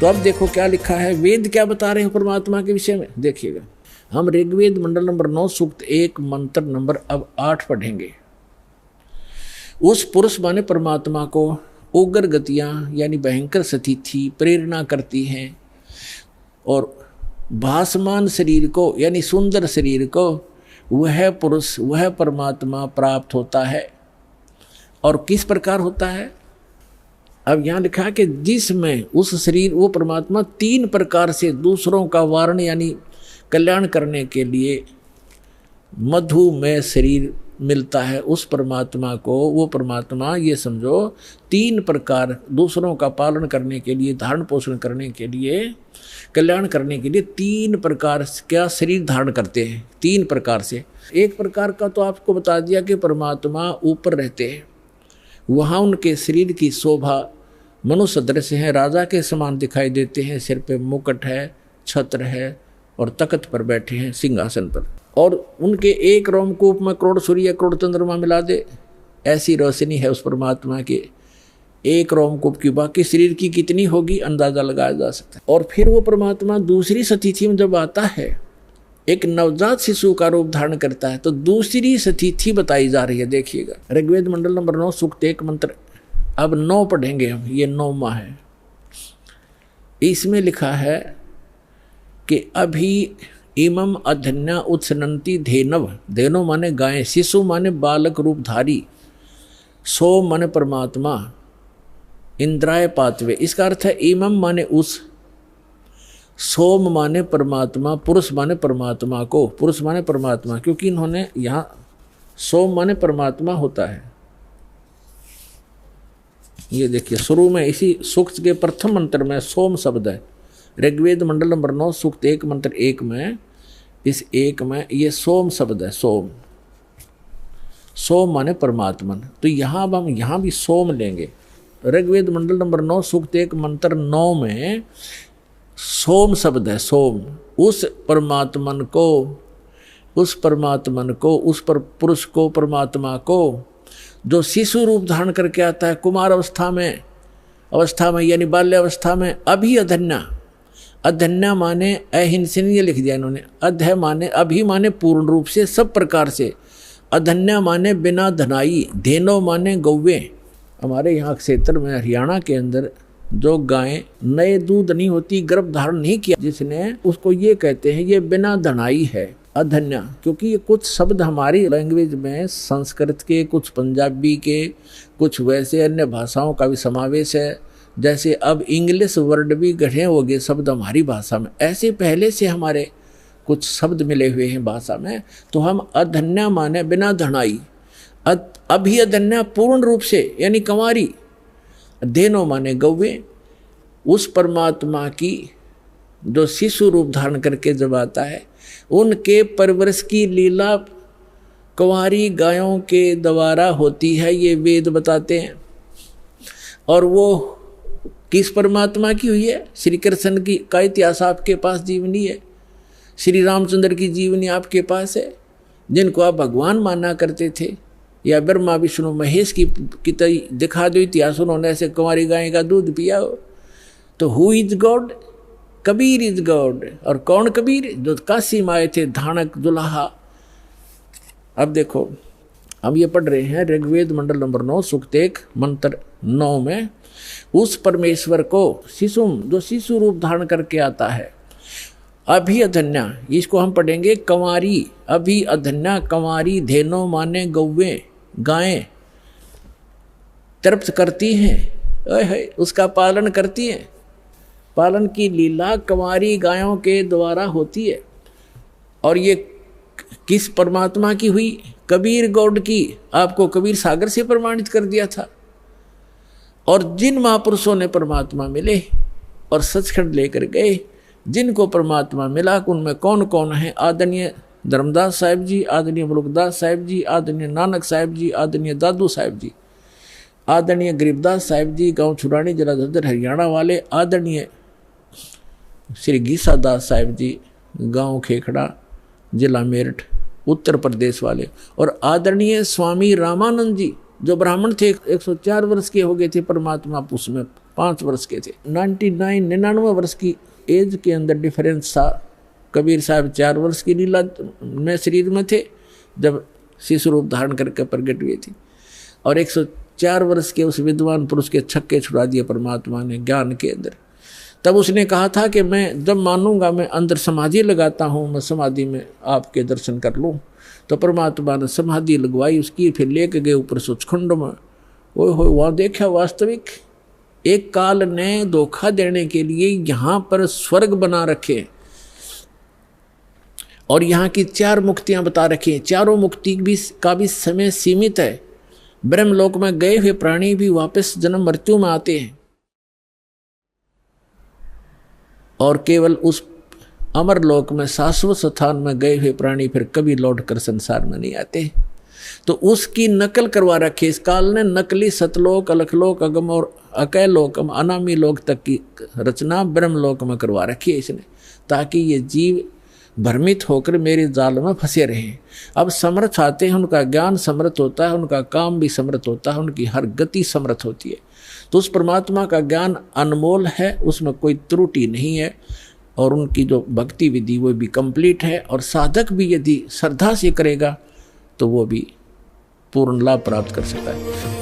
तो अब देखो क्या लिखा है, वेद क्या बता रहे हैं परमात्मा के विषय में। देखिएगा, हम ऋग्वेद मंडल नंबर 9 सूक्त 1 मंत्र नंबर अब 8 पढ़ेंगे। उस पुरुष माने परमात्मा को उग्र गतियां यानी भयंकर स्थिति प्रेरणा करती हैं और भासमान शरीर को यानी सुंदर शरीर को वह पुरुष वह परमात्मा प्राप्त होता है। और किस प्रकार होता है, अब यहाँ लिखा है कि जिसमें उस शरीर वो परमात्मा 3 प्रकार से दूसरों का वारण यानी कल्याण करने के लिए मधुमेह शरीर मिलता है उस परमात्मा को। वो परमात्मा ये समझो 3 प्रकार दूसरों का पालन करने के लिए, धारण पोषण करने के लिए, कल्याण करने के लिए 3 प्रकार क्या शरीर धारण करते हैं। 3 प्रकार से, एक प्रकार का तो आपको बता दिया कि परमात्मा ऊपर रहते हैं, वहाँ उनके शरीर की शोभा मनुष्य सदृश है, राजा के समान दिखाई देते हैं, सिर पे मुकुट है, छत्र है और तख्त पर बैठे हैं सिंहासन पर। और उनके एक रोमकूप में करोड़ सूर्य करोड़ चंद्रमा मिला दे ऐसी रोशनी है उस परमात्मा के एक रोमकूप की। बाकी शरीर की कितनी होगी अंदाजा लगाया जा सकता है। और फिर वो परमात्मा दूसरी स्थिति में जब आता है, एक नवजात शिशु का रूप धारण करता है, तो दूसरी स्थिति बताई जा रही है। देखिएगा, ऋग्वेद मंडल नंबर 9 सूक्त 1 मंत्र अब 9 पढ़ेंगे हम, ये 9वां है। इसमें लिखा है कि अभी इमम अधन्या उत्सनंती धेनव, धेनो माने गाय, शिशु माने बालक रूपधारी, सोम माने परमात्मा, इंद्राय पातवे। इसका अर्थ है इमम माने उस, सोम माने परमात्मा, पुरुष माने परमात्मा को, पुरुष माने परमात्मा, क्योंकि इन्होंने यहाँ सोम माने परमात्मा होता है। ये देखिए शुरू में इसी सूक्त के प्रथम मंत्र में सोम शब्द है। ऋग्वेद मंडल नंबर 9 सूक्त 1 मंत्र 1 में, इस 1 में ये सोम शब्द है। सोम, सोम माने परमात्मन। तो यहाँ अब हम यहाँ भी सोम लेंगे। ऋग्वेद मंडल नंबर 9 सूक्त 1 मंत्र 9 में सोम शब्द है। सोम, उस परमात्मन को, उस परमात्मन को, उस पर पुरुष को, परमात्मा को जो शिशु रूप धारण करके आता है कुमार अवस्था में यानी बाल्य अवस्था में। अभी अधन्या, अधन्या माने अहिंसनीय लिख दिया इन्होंने। अध्य माने अभी माने पूर्ण रूप से, सब प्रकार से। अधन्या माने बिना धनाई, धेनो माने गौवे। हमारे यहाँ क्षेत्र में हरियाणा के अंदर जो गायें नए दूध नहीं होती, गर्भ धारण नहीं किया जिसने, उसको ये कहते हैं ये बिना धनाई है, अधन्या। क्योंकि ये कुछ शब्द हमारी लैंग्वेज में संस्कृत के, कुछ पंजाबी के, कुछ वैसे अन्य भाषाओं का भी समावेश है। जैसे अब इंग्लिश वर्ड भी गढ़े हो गए शब्द हमारी भाषा में, ऐसे पहले से हमारे कुछ शब्द मिले हुए हैं भाषा में। तो हम अधन्या माने बिना धनाई, अभी अधन्या पूर्ण रूप से यानी कंवारी, धेनो माने गौवे। उस परमात्मा की जो शिशु रूप धारण करके जब आता है, उनके परवरिश की लीला कुंवारी गायों के द्वारा होती है, ये वेद बताते हैं। और वो किस परमात्मा की हुई है? श्री कृष्ण की का इतिहास आपके पास जीवनी है, श्री रामचंद्र की जीवनी आपके पास है, जिनको आप भगवान माना करते थे, या ब्रह्मा विष्णु महेश की दिखा दो इतिहास, उन्होंने ऐसे कुंवारी गाय का दूध पिया हो। तो who is God? Kabir is God. और कौन कबीर? जो काशी में आए थे, धानक दुल्हा। अब देखो, हम ये पढ़ रहे हैं ऋग्वेद मंडल नंबर 9 सूक्त 1 मंत्र 9 में, उस परमेश्वर को शिशु, जो शिशु रूप धारण करके आता है, अभी अधन्या, इसको हम पढ़ेंगे कंवारी, अभी अधन्या कंवारी, धेनो माने गौवे, गायें तृप्त करती हैं, उसका पालन करती हैं। पालन की लीला कंवारी गायों के द्वारा होती है। और ये किस परमात्मा की हुई? कबीर गौड की। आपको कबीर सागर से प्रमाणित कर दिया था। और जिन महापुरुषों ने परमात्मा मिले और सचखंड लेकर गए, जिनको परमात्मा मिला, उनमें कौन कौन है? आदरणीय धर्मदास साहिब जी, आदरणीय मुलुकदास साहिब जी, आदरणीय नानक साहिब जी, आदरणीय दादू साहिब जी, आदरणीय गरीबदास साहिब जी, गांव छुड़ानी जिला झज्जर हरियाणा वाले, आदरणीय श्री गीसा दास साहिब जी, गांव खेखड़ा, जिला मेरठ, उत्तर प्रदेश वाले। और आदरणीय स्वामी रामानंद जी जो ब्राह्मण थे, 104 वर्ष के हो गए थे, परमात्मा उसमें 5 वर्ष के थे। 99 वर्ष की एज के अंदर डिफरेंस था। कबीर साहब 4 वर्ष की लीला में शरीर में थे जब शिशु रूप धारण करके प्रकट हुए थे, और 104 वर्ष के उस विद्वान पुरुष के छक्के छुड़ा दिए परमात्मा ने ज्ञान के अंदर। तब उसने कहा था कि मैं जब मानूंगा, मैं अंदर समाधि लगाता हूँ, मैं समाधि में आपके दर्शन कर लूँ। तो परमात्मा ने समाधि लगवाई उसकी, फिर लेके गए ऊपर सचखंड में। वो वहाँ देखा वास्तविक एक काल ने धोखा देने के लिए यहाँ पर स्वर्ग बना रखे और यहाँ की 4 मुक्तियाँ बता रखी हैं। चारों मुक्ति का भी समय सीमित है। ब्रह्मलोक में गए हुए प्राणी भी वापस जन्म मृत्यु में आते हैं और केवल उस अमरलोक में शाश्वत स्थान में गए हुए प्राणी फिर कभी लौट कर संसार में नहीं आते। तो उसकी नकल करवा रखी इस काल ने। नकली सतलोक, अलखलोक, अगम और अकैलोक, अनामी लोक तक की रचना ब्रह्मलोक में करवा रखी है इसने, ताकि ये जीव भ्रमित होकर मेरे जाल में फंसे रहें। अब समर्थ आते हैं, उनका ज्ञान समर्थ होता है, उनका काम भी समर्थ होता है, उनकी हर गति समर्थ होती है। तो उस परमात्मा का ज्ञान अनमोल है, उसमें कोई त्रुटि नहीं है, और उनकी जो भक्ति विधि वो भी कंप्लीट है। और साधक भी यदि श्रद्धा से करेगा तो वो भी पूर्ण लाभ प्राप्त कर सकता है।